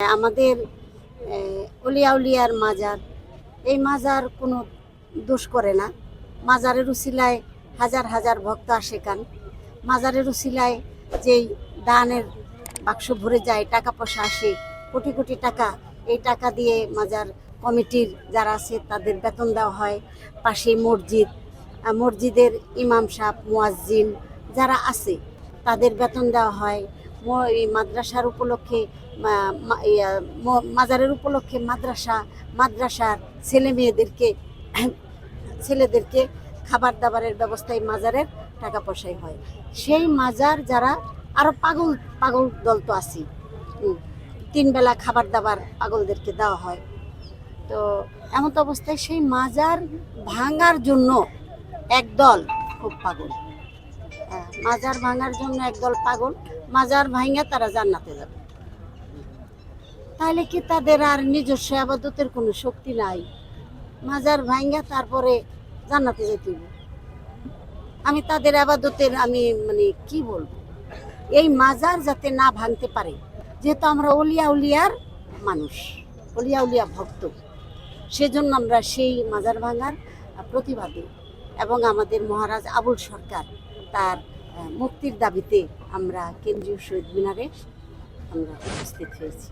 আমাদের অলিয়া উলিয়ার মাজার, এই মাজার কোনো দোষ করে না। মাজারের উসিলায় হাজার হাজার ভক্ত আসে কান। মাজারের উসিলায় যেই দানের বাক্স ভরে যায়, টাকা পয়সা আসে, কোটি কোটি টাকা, এই টাকা দিয়ে মাজার কমিটির যারা আছে তাদের বেতন দেওয়া হয়। পাশে মসজিদ, মসজিদের ইমাম সাহেব, মুয়াজ্জিন যারা আছে তাদের বেতন দেওয়া হয়। মাদ্রাসার উপলক্ষে মাজারের উপলক্ষে মাদ্রাসার ছেলেদেরকে খাবার দাবারের ব্যবস্থায় মাজারের টাকা পয়সাই হয়। সেই মাজার যারা আরো পাগল পাগল দল তো আছে, 3 বেলা খাবার দাবার পাগলদেরকে দেওয়া হয়। তো এমন অবস্থায় সেই মাজার ভাঙার জন্য একদল খুব পাগল। মাজার ভাঙার জন্য একদল পাগল, মাজার ভাঙা তারা জান্নাতে যাবে। তাহলে কি তাদের আর নিজস্ব আবাদতের কোনো শক্তি নাই? মাজার ভাঙা তারপরে জান্নাতে যেতে হবে। আমি তাদের আবাদতের মানে কি বলবো, এই মাজার যাতে না ভাঙতে পারে, যেহেতু আমরা অলিয়া উলিয়ার মানুষ, অলিয়া উলিয়া ভক্ত, সেজন্য আমরা সেই মাজার ভাঙার প্রতিবাদে এবং আমাদের মহারাজ আবুল সরকার তার মুক্তির দাবিতে আমরা কেন্দ্রীয় শহীদ মিনারে আমরা উপস্থিত হয়েছি।